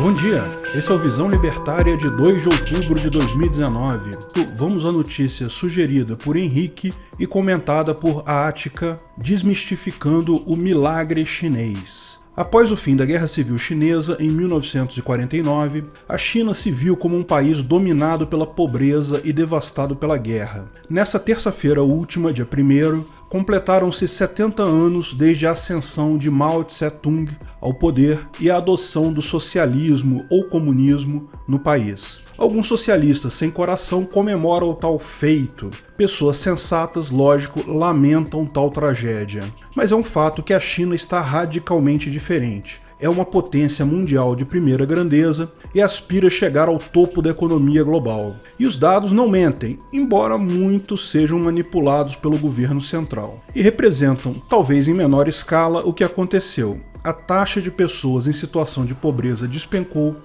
Bom dia, esse é o Visão Libertária de 2 de outubro de 2019. Vamos à notícia sugerida por Henrique e comentada por Ática, desmistificando o milagre chinês. Após o fim da Guerra Civil Chinesa, em 1949, a China se viu como um país dominado pela pobreza e devastado pela guerra. Nessa terça-feira última, dia 1º, completaram-se 70 anos desde a ascensão de Mao Tse-tung ao poder e a adoção do socialismo ou comunismo no país. Alguns socialistas sem coração comemoram o tal feito. Pessoas sensatas, lógico, lamentam tal tragédia. Mas é um fato que a China está radicalmente diferente. É uma potência mundial de primeira grandeza e aspira a chegar ao topo da economia global. E os dados não mentem, embora muitos sejam manipulados pelo governo central. E representam, talvez em menor escala, o que aconteceu. A taxa de pessoas em situação de pobreza despencou,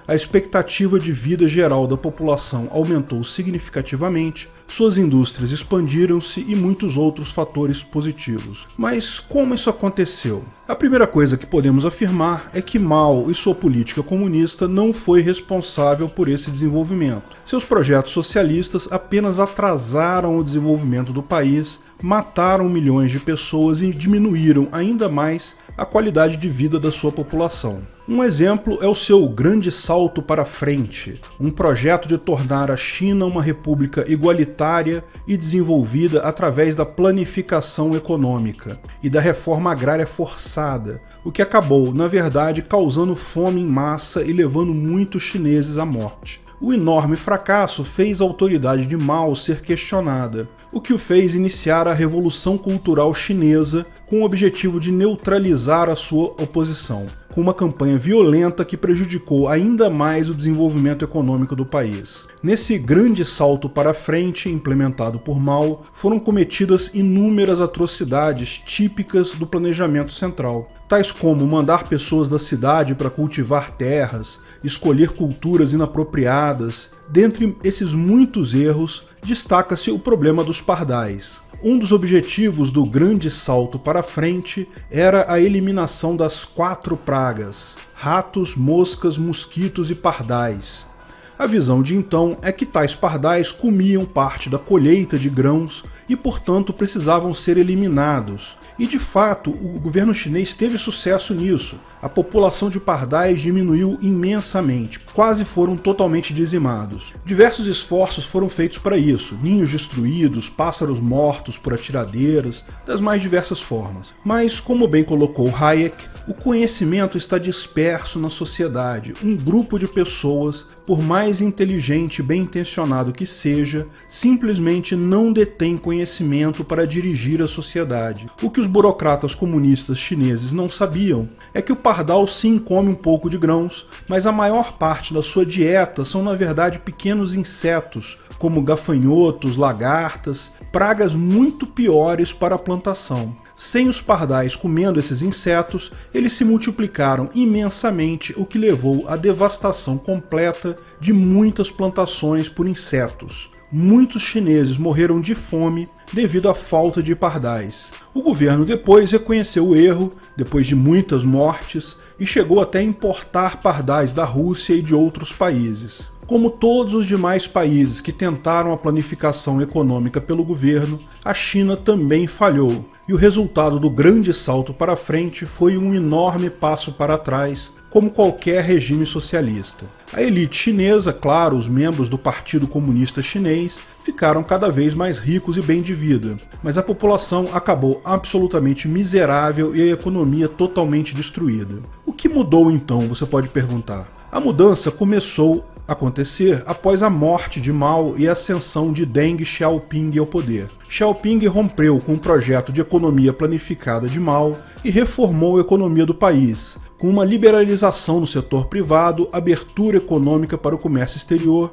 a expectativa de vida geral da população aumentou significativamente, suas indústrias expandiram-se e muitos outros fatores positivos. Mas como isso aconteceu? A primeira coisa que podemos afirmar é que Mao e sua política comunista não foi responsável por esse desenvolvimento. Seus projetos socialistas apenas atrasaram o desenvolvimento do país, mataram milhões de pessoas e diminuíram ainda mais a qualidade de vida da sua população. Um exemplo é o seu Grande Salto para Frente, um projeto de tornar a China uma república igualitária e desenvolvida através da planificação econômica e da reforma agrária forçada, o que acabou, na verdade, causando fome em massa e levando muitos chineses à morte. O enorme fracasso fez a autoridade de Mao ser questionada, o que o fez iniciar a Revolução Cultural Chinesa com o objetivo de neutralizar a sua oposição, com uma campanha violenta que prejudicou ainda mais o desenvolvimento econômico do país. Nesse grande salto para frente implementado por Mao, foram cometidas inúmeras atrocidades típicas do planejamento central, tais como mandar pessoas da cidade para cultivar terras, escolher culturas inapropriadas. Dentre esses muitos erros, destaca-se o problema dos pardais. Um dos objetivos do Grande Salto para Frente era a eliminação das 4 pragas: ratos, moscas, mosquitos e pardais. A visão de então é que tais pardais comiam parte da colheita de grãos e, portanto, precisavam ser eliminados. E, de fato, o governo chinês teve sucesso nisso. A população de pardais diminuiu imensamente, quase foram totalmente dizimados. Diversos esforços foram feitos para isso, ninhos destruídos, pássaros mortos por atiradeiras, das mais diversas formas. Mas, como bem colocou Hayek, o conhecimento está disperso na sociedade. Um grupo de pessoas, por mais inteligente e bem intencionado que seja, simplesmente não detém conhecimento para dirigir a sociedade. O que os burocratas comunistas chineses não sabiam é que o pardal sim come um pouco de grãos, mas a maior parte da sua dieta são na verdade pequenos insetos, como gafanhotos, lagartas, pragas muito piores para a plantação. Sem os pardais comendo esses insetos, eles se multiplicaram imensamente, o que levou à devastação completa de muitas plantações por insetos. Muitos chineses morreram de fome devido à falta de pardais. O governo depois reconheceu o erro, depois de muitas mortes, e chegou até a importar pardais da Rússia e de outros países. Como todos os demais países que tentaram a planificação econômica pelo governo, a China também falhou, e o resultado do Grande Salto para frente foi um enorme passo para trás, como qualquer regime socialista. A elite chinesa, claro, os membros do Partido Comunista Chinês, ficaram cada vez mais ricos e bem de vida, mas a população acabou absolutamente miserável e a economia totalmente destruída. O que mudou então, você pode perguntar? A mudança começou a acontecer após a morte de Mao e a ascensão de Deng Xiaoping ao poder. Xiaoping rompeu com o projeto de economia planificada de Mao e reformou a economia do país, com uma liberalização no setor privado, abertura econômica para o comércio exterior,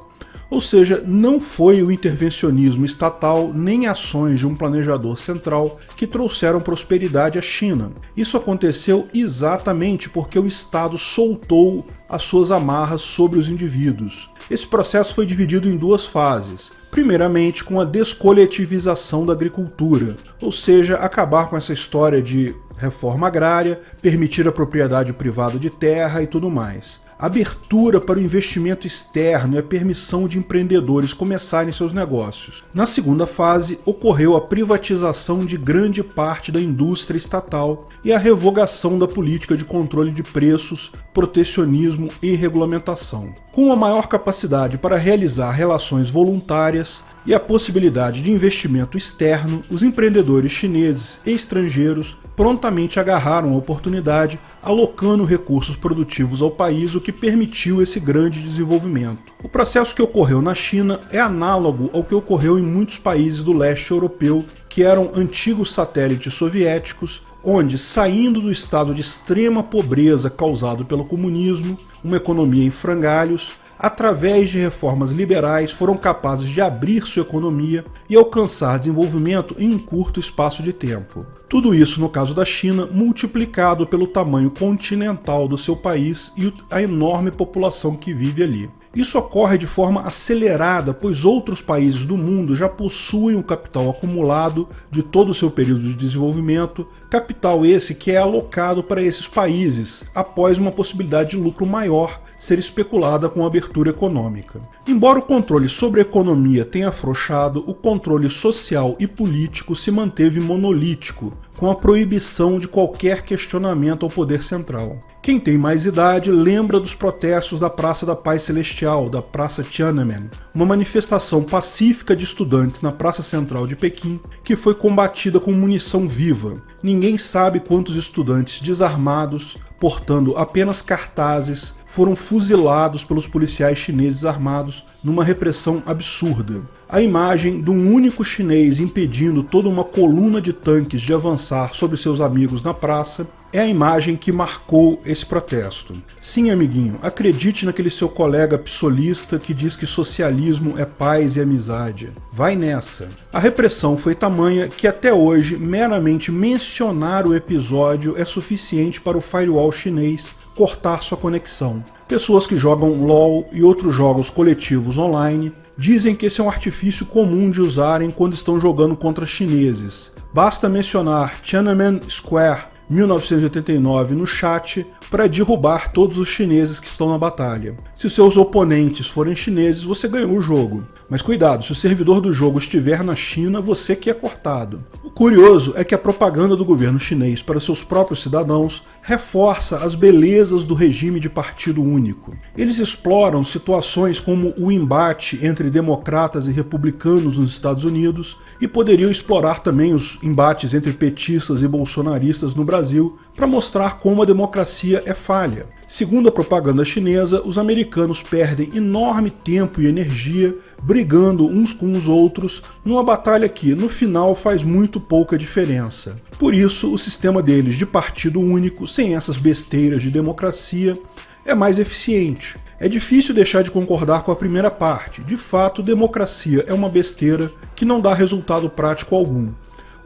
ou seja, não foi o intervencionismo estatal nem ações de um planejador central que trouxeram prosperidade à China. Isso aconteceu exatamente porque o Estado soltou as suas amarras sobre os indivíduos. Esse processo foi dividido em 2 fases. Primeiramente, com a descoletivização da agricultura, ou seja, acabar com essa história de reforma agrária, permitir a propriedade privada de terra e tudo mais. abertura para o investimento externo e a permissão de empreendedores começarem seus negócios. Na segunda fase, ocorreu a privatização de grande parte da indústria estatal e a revogação da política de controle de preços, protecionismo e regulamentação. Com a maior capacidade para realizar relações voluntárias e a possibilidade de investimento externo, os empreendedores chineses e estrangeiros prontamente agarraram a oportunidade, alocando recursos produtivos ao país, o que permitiu esse grande desenvolvimento. O processo que ocorreu na China é análogo ao que ocorreu em muitos países do leste europeu, que eram antigos satélites soviéticos, onde, saindo do estado de extrema pobreza causado pelo comunismo, uma economia em frangalhos, através de reformas liberais, foram capazes de abrir sua economia e alcançar desenvolvimento em um curto espaço de tempo. Tudo isso, no caso da China, multiplicado pelo tamanho continental do seu país e a enorme população que vive ali. Isso ocorre de forma acelerada, pois outros países do mundo já possuem o capital acumulado de todo o seu período de desenvolvimento, capital esse que é alocado para esses países, após uma possibilidade de lucro maior ser especulada com a abertura econômica. Embora o controle sobre a economia tenha afrouxado, o controle social e político se manteve monolítico, com a proibição de qualquer questionamento ao poder central. Quem tem mais idade lembra dos protestos da Praça da Paz Celestial, da Praça Tiananmen, uma manifestação pacífica de estudantes na Praça Central de Pequim, que foi combatida com munição viva. Ninguém sabe quantos estudantes desarmados, portando apenas cartazes, foram fuzilados pelos policiais chineses armados numa repressão absurda. A imagem de um único chinês impedindo toda uma coluna de tanques de avançar sobre seus amigos na praça é a imagem que marcou esse protesto. Sim, amiguinho, acredite naquele seu colega psolista que diz que socialismo é paz e amizade. Vai nessa. A repressão foi tamanha que até hoje meramente mencionar o episódio é suficiente para o firewall chinês cortar sua conexão. Pessoas que jogam LoL e outros jogos coletivos online dizem que esse é um artifício comum de usarem quando estão jogando contra chineses. Basta mencionar Tiananmen Square 1989 no chat para derrubar todos os chineses que estão na batalha. Se seus oponentes forem chineses, você ganhou o jogo. Mas cuidado, se o servidor do jogo estiver na China, você que é cortado. O curioso é que a propaganda do governo chinês para seus próprios cidadãos reforça as belezas do regime de partido único. Eles exploram situações como o embate entre democratas e republicanos nos Estados Unidos e poderiam explorar também os embates entre petistas e bolsonaristas no Brasil para mostrar como a democracia é falha. Segundo a propaganda chinesa, os americanos perdem enorme tempo e energia brigando uns com os outros numa batalha que, no final, faz muito pouca diferença. Por isso, o sistema deles de partido único, sem essas besteiras de democracia, é mais eficiente. É difícil deixar de concordar com a primeira parte. De fato, democracia é uma besteira que não dá resultado prático algum.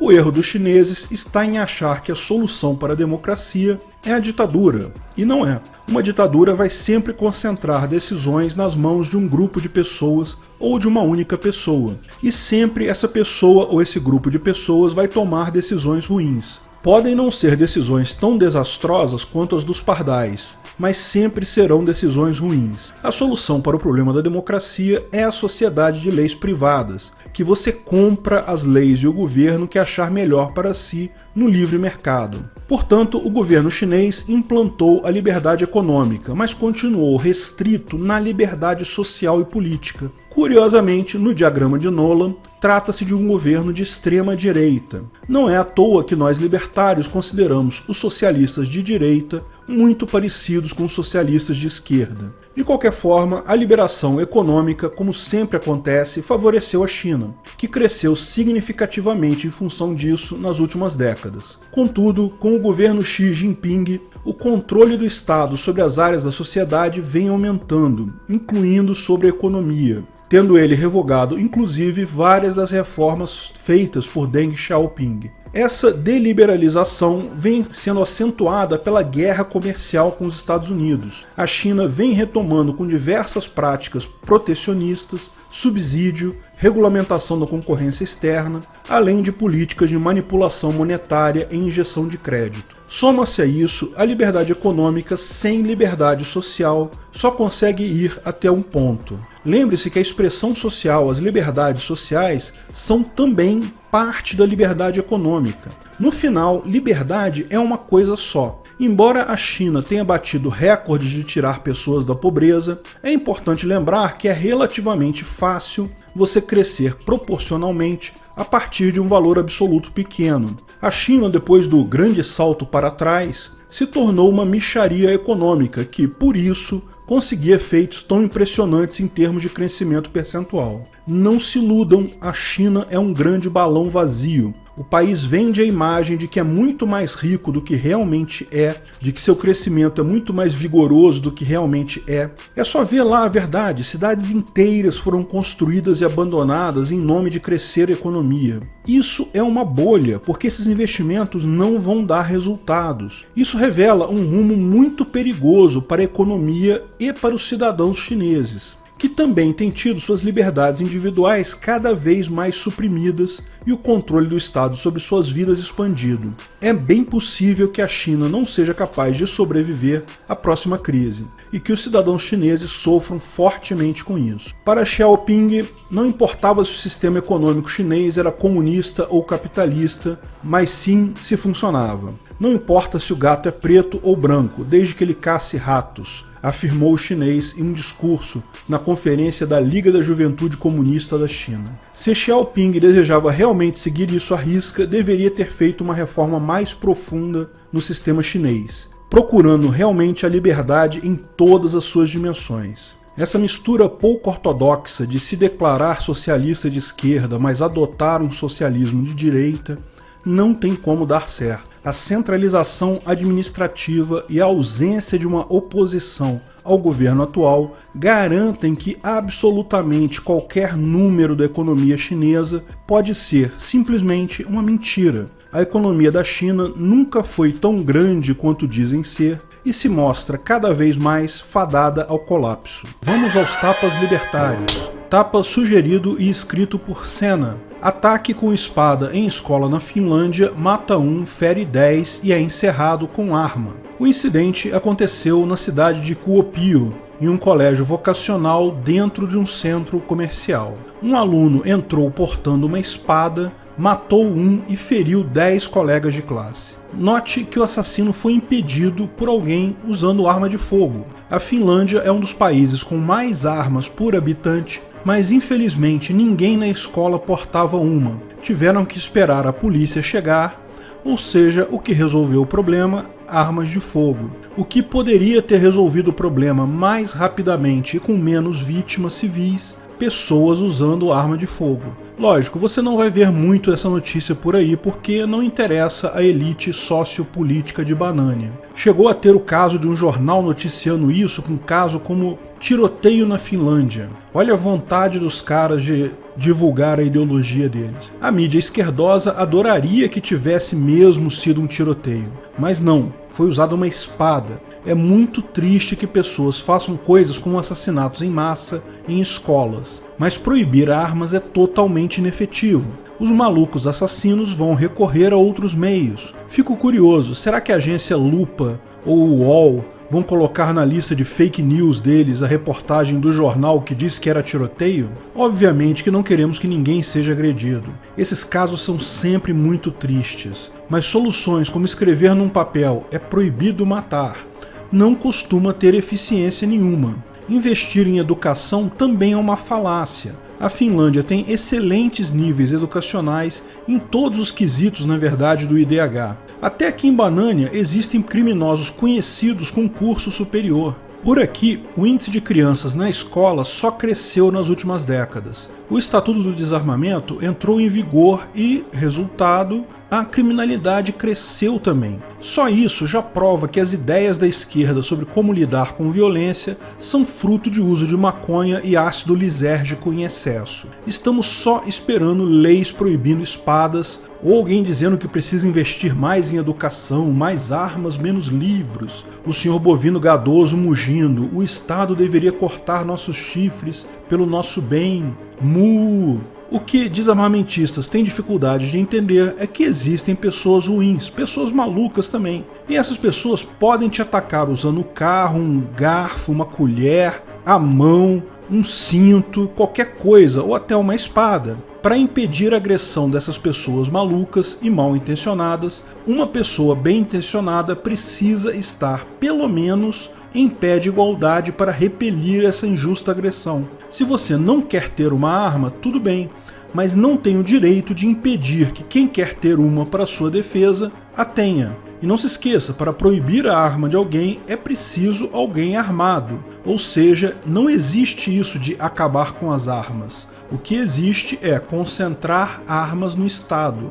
O erro dos chineses está em achar que a solução para a democracia é a ditadura. E não é. Uma ditadura vai sempre concentrar decisões nas mãos de um grupo de pessoas ou de uma única pessoa. E sempre essa pessoa ou esse grupo de pessoas vai tomar decisões ruins. Podem não ser decisões tão desastrosas quanto as dos pardais, mas sempre serão decisões ruins. A solução para o problema da democracia é a sociedade de leis privadas, que você compra as leis e o governo que achar melhor para si no livre mercado. Portanto, o governo chinês implantou a liberdade econômica, mas continuou restrito na liberdade social e política. Curiosamente, no diagrama de Nolan, trata-se de um governo de extrema direita. Não é à toa que nós libertários consideramos os socialistas de direita muito parecidos com os socialistas de esquerda. De qualquer forma, a liberação econômica, como sempre acontece, favoreceu a China, que cresceu significativamente em função disso nas últimas décadas. Contudo, com o governo Xi Jinping, o controle do Estado sobre as áreas da sociedade vem aumentando, incluindo sobre a economia, tendo ele revogado inclusive várias das reformas feitas por Deng Xiaoping. Essa deliberalização vem sendo acentuada pela guerra comercial com os Estados Unidos. A China vem retomando com diversas práticas protecionistas, subsídio, regulamentação da concorrência externa, além de políticas de manipulação monetária e injeção de crédito. Soma-se a isso a liberdade econômica sem liberdade social só consegue ir até um ponto. Lembre-se que a expressão social, as liberdades sociais, são também parte da liberdade econômica. No final, liberdade é uma coisa só. Embora a China tenha batido recordes de tirar pessoas da pobreza, é importante lembrar que é relativamente fácil você crescer proporcionalmente a partir de um valor absoluto pequeno. A China, depois do grande salto para trás, se tornou uma mixaria econômica que, por isso, conseguia efeitos tão impressionantes em termos de crescimento percentual. Não se iludam, a China é um grande balão vazio. O país vende a imagem de que é muito mais rico do que realmente é, de que seu crescimento é muito mais vigoroso do que realmente é. É só ver lá a verdade, cidades inteiras foram construídas e abandonadas em nome de crescer a economia. Isso é uma bolha, porque esses investimentos não vão dar resultados. Isso revela um rumo muito perigoso para a economia e para os cidadãos chineses, que também têm tido suas liberdades individuais cada vez mais suprimidas e o controle do Estado sobre suas vidas expandido. É bem possível que a China não seja capaz de sobreviver à próxima crise e que os cidadãos chineses sofram fortemente com isso. Para Xiaoping, não importava se o sistema econômico chinês era comunista ou capitalista, mas sim se funcionava. Não importa se o gato é preto ou branco, desde que ele casse ratos, afirmou o chinês em um discurso na conferência da Liga da Juventude Comunista da China. Se Xiaoping desejava realmente seguir isso à risca, deveria ter feito uma reforma mais profunda no sistema chinês, procurando realmente a liberdade em todas as suas dimensões. Essa mistura pouco ortodoxa de se declarar socialista de esquerda, mas adotar um socialismo de direita, não tem como dar certo. A centralização administrativa e a ausência de uma oposição ao governo atual garantem que absolutamente qualquer número da economia chinesa pode ser simplesmente uma mentira. A economia da China nunca foi tão grande quanto dizem ser e se mostra cada vez mais fadada ao colapso. Vamos aos tapas libertários. Tapa sugerido e escrito por Senna. Ataque com espada em escola na Finlândia, mata 1, fere 10 e é encerrado com arma. O incidente aconteceu na cidade de Kuopio, em um colégio vocacional dentro de um centro comercial. Um aluno entrou portando uma espada, matou 1 e feriu 10 colegas de classe. Note que o assassino foi impedido por alguém usando arma de fogo. A Finlândia é um dos países com mais armas por habitante, mas infelizmente ninguém na escola portava uma. Tiveram que esperar a polícia chegar, ou seja, o que resolveu o problema? Armas de fogo. O que poderia ter resolvido o problema mais rapidamente e com menos vítimas civis? Pessoas usando arma de fogo. Lógico, você não vai ver muito essa notícia por aí porque não interessa a elite sociopolítica de Banânia. Chegou a ter o caso de um jornal noticiando isso com um caso como tiroteio na Finlândia. Olha a vontade dos caras de divulgar a ideologia deles. A mídia esquerdosa adoraria que tivesse mesmo sido um tiroteio, mas não, foi usada uma espada. É muito triste que pessoas façam coisas como assassinatos em massa em escolas, mas proibir armas é totalmente inefetivo. Os malucos assassinos vão recorrer a outros meios. Fico curioso, será que a agência Lupa ou o UOL vão colocar na lista de fake news deles a reportagem do jornal que diz que era tiroteio? Obviamente que não queremos que ninguém seja agredido. Esses casos são sempre muito tristes, mas soluções como escrever num papel "é proibido matar" não costuma ter eficiência nenhuma. Investir em educação também é uma falácia. A Finlândia tem excelentes níveis educacionais em todos os quesitos, na verdade, do IDH. Até aqui em Banânia existem criminosos conhecidos com curso superior. Por aqui, o índice de crianças na escola só cresceu nas últimas décadas. O Estatuto do Desarmamento entrou em vigor e, resultado, a criminalidade cresceu também. Só isso já prova que as ideias da esquerda sobre como lidar com violência são fruto de uso de maconha e ácido lisérgico em excesso. Estamos só esperando leis proibindo espadas ou alguém dizendo que precisa investir mais em educação, mais armas, menos livros. O senhor bovino gadoso mugindo, o Estado deveria cortar nossos chifres pelo nosso bem. Mu! O que desarmamentistas têm dificuldade de entender é que existem pessoas ruins, pessoas malucas também. E essas pessoas podem te atacar usando um carro, um garfo, uma colher, a mão, um cinto, qualquer coisa, ou até uma espada. Para impedir a agressão dessas pessoas malucas e mal intencionadas, uma pessoa bem intencionada precisa estar, pelo menos, em pé de igualdade para repelir essa injusta agressão. Se você não quer ter uma arma, tudo bem, mas não tem o direito de impedir que quem quer ter uma para sua defesa a tenha. E não se esqueça, para proibir a arma de alguém é preciso alguém armado. Ou seja, não existe isso de acabar com as armas. O que existe é concentrar armas no Estado.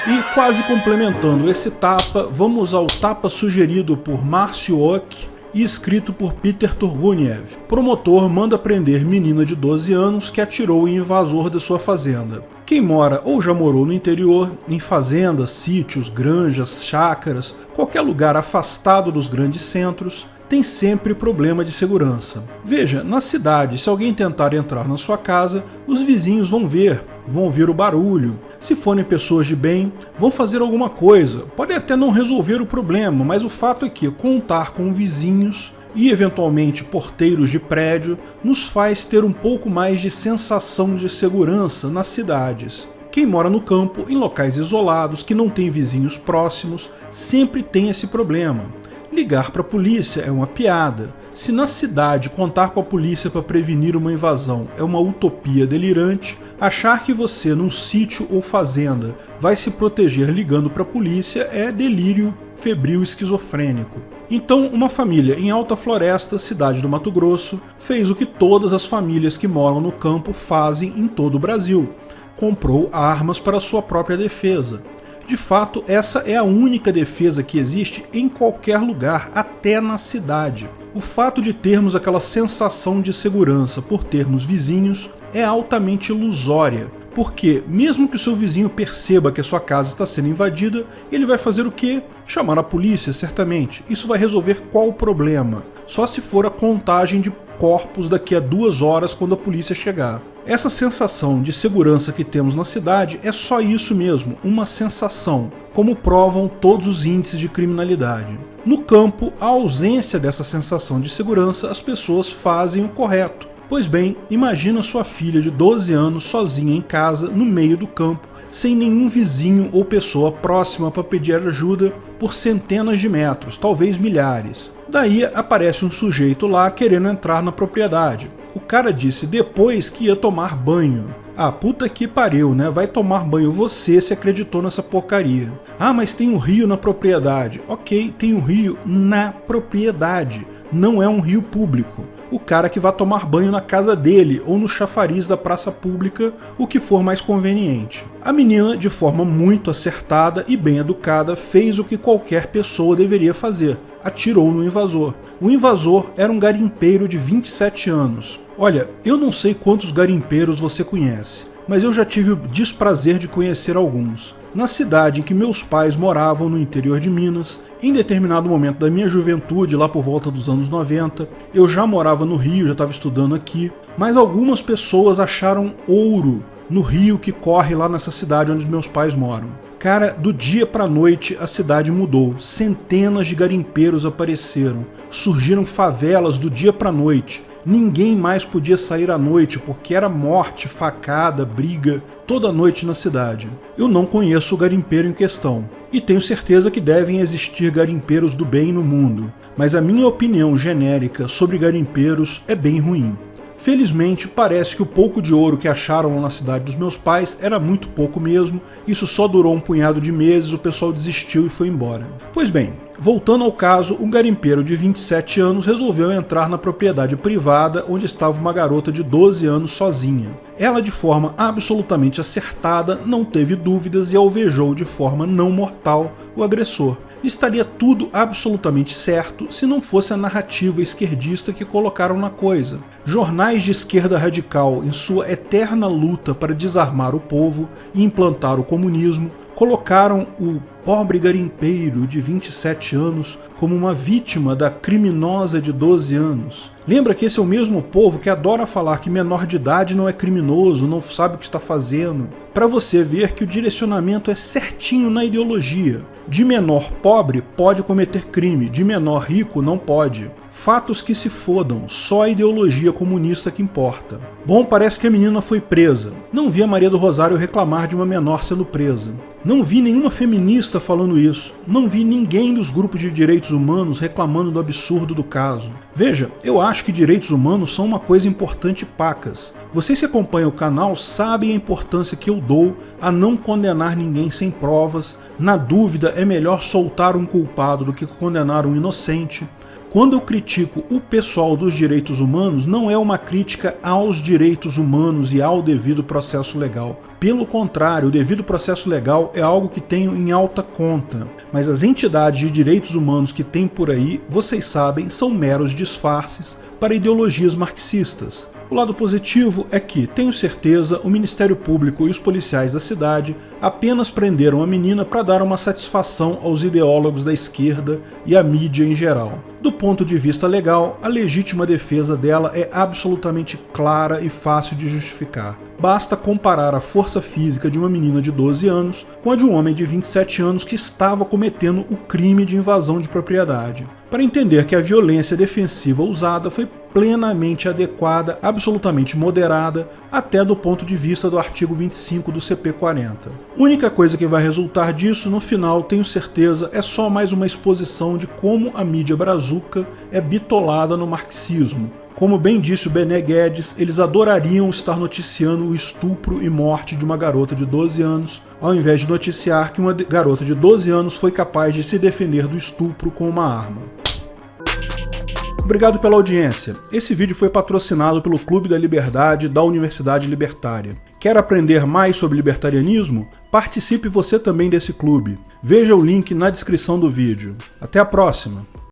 E quase complementando esse tapa, vamos ao tapa sugerido por Márcio Ock e escrito por Peter Turguniev. Promotor manda prender menina de 12 anos que atirou em invasor da sua fazenda. Quem mora ou já morou no interior, em fazendas, sítios, granjas, chácaras, qualquer lugar afastado dos grandes centros, tem sempre problema de segurança. Veja, na cidade, se alguém tentar entrar na sua casa, os vizinhos vão ouvir o barulho. Se forem pessoas de bem, vão fazer alguma coisa. Podem até não resolver o problema, mas o fato é que contar com vizinhos e eventualmente porteiros de prédio nos faz ter um pouco mais de sensação de segurança nas cidades. Quem mora no campo, em locais isolados, que não tem vizinhos próximos, sempre tem esse problema. Ligar para a polícia é uma piada. Se na cidade contar com a polícia para prevenir uma invasão é uma utopia delirante, achar que você num sítio ou fazenda vai se proteger ligando para a polícia é delírio febril esquizofrênico. Então, uma família em Alta Floresta, cidade do Mato Grosso, fez o que todas as famílias que moram no campo fazem em todo o Brasil: comprou armas para sua própria defesa. De fato, essa é a única defesa que existe em qualquer lugar, até na cidade. O fato de termos aquela sensação de segurança por termos vizinhos é altamente ilusória, porque mesmo que o seu vizinho perceba que a sua casa está sendo invadida, ele vai fazer o quê? Chamar a polícia, certamente. Isso vai resolver qual problema? Só se for a contagem de corpos daqui a 2 horas quando a polícia chegar. Essa sensação de segurança que temos na cidade é só isso mesmo, uma sensação, como provam todos os índices de criminalidade. No campo, a ausência dessa sensação de segurança, as pessoas fazem o correto. Pois bem, imagina sua filha de 12 anos sozinha em casa, no meio do campo, sem nenhum vizinho ou pessoa próxima para pedir ajuda por centenas de metros, talvez milhares. Daí aparece um sujeito lá querendo entrar na propriedade. O cara disse depois que ia tomar banho. Ah, puta que pariu, né? Vai tomar banho você se acreditou nessa porcaria. Ah, mas tem um rio na propriedade. Ok, tem um rio na propriedade. Não é um rio público. O cara que vai tomar banho na casa dele ou no chafariz da praça pública, o que for mais conveniente. A menina, de forma muito acertada e bem educada, fez o que qualquer pessoa deveria fazer: atirou no invasor. O invasor era um garimpeiro de 27 anos. Olha, eu não sei quantos garimpeiros você conhece, mas eu já tive o desprazer de conhecer alguns. Na cidade em que meus pais moravam, no interior de Minas, em determinado momento da minha juventude, lá por volta dos anos 90, eu já morava no Rio, já estava estudando aqui, mas algumas pessoas acharam ouro no rio que corre lá nessa cidade onde os meus pais moram. Cara, do dia pra noite a cidade mudou, centenas de garimpeiros apareceram, surgiram favelas do dia pra noite. Ninguém mais podia sair à noite porque era morte, facada, briga, toda noite na cidade. Eu não conheço o garimpeiro em questão, e tenho certeza que devem existir garimpeiros do bem no mundo, mas a minha opinião genérica sobre garimpeiros é bem ruim. Felizmente, parece que o pouco de ouro que acharam lá na cidade dos meus pais era muito pouco mesmo, isso só durou um punhado de meses, o pessoal desistiu e foi embora. Pois bem, voltando ao caso, um garimpeiro de 27 anos resolveu entrar na propriedade privada onde estava uma garota de 12 anos sozinha. Ela, de forma absolutamente acertada, não teve dúvidas e alvejou de forma não mortal o agressor. Estaria tudo absolutamente certo se não fosse a narrativa esquerdista que colocaram na coisa. Jornais de esquerda radical, em sua eterna luta para desarmar o povo e implantar o comunismo, colocaram o pobre garimpeiro de 27 anos como uma vítima da criminosa de 12 anos. Lembra que esse é o mesmo povo que adora falar que menor de idade não é criminoso, não sabe o que está fazendo, para você ver que o direcionamento é certinho na ideologia. De menor pobre pode cometer crime, de menor rico não pode. Fatos que se fodam, só a ideologia comunista que importa. Bom, parece que a menina foi presa. Não vi a Maria do Rosário reclamar de uma menor sendo presa. Não vi nenhuma feminista falando isso. Não vi ninguém dos grupos de direitos humanos reclamando do absurdo do caso. Veja, eu acho que direitos humanos são uma coisa importante pacas. Vocês que acompanham o canal sabem a importância que eu dou a não condenar ninguém sem provas. Na dúvida, é melhor soltar um culpado do que condenar um inocente. Quando eu critico o pessoal dos direitos humanos, não é uma crítica aos direitos humanos e ao devido processo legal. Pelo contrário, o devido processo legal é algo que tenho em alta conta. Mas as entidades de direitos humanos que tem por aí, vocês sabem, são meros disfarces para ideologias marxistas. O lado positivo é que, tenho certeza, o Ministério Público e os policiais da cidade apenas prenderam a menina para dar uma satisfação aos ideólogos da esquerda e à mídia em geral. Do ponto de vista legal, a legítima defesa dela é absolutamente clara e fácil de justificar. Basta comparar a força física de uma menina de 12 anos com a de um homem de 27 anos que estava cometendo o crime de invasão de propriedade, para entender que a violência defensiva usada foi plenamente adequada, absolutamente moderada, até do ponto de vista do artigo 25 do CP40. A única coisa que vai resultar disso, no final, tenho certeza, é só mais uma exposição de como a mídia brazuca é bitolada no marxismo. Como bem disse o Bené Guedes, eles adorariam estar noticiando o estupro e morte de uma garota de 12 anos, ao invés de noticiar que uma garota de 12 anos foi capaz de se defender do estupro com uma arma. Obrigado pela audiência. Esse vídeo foi patrocinado pelo Clube da Liberdade da Universidade Libertária. Quer aprender mais sobre libertarianismo? Participe você também desse clube. Veja o link na descrição do vídeo. Até a próxima!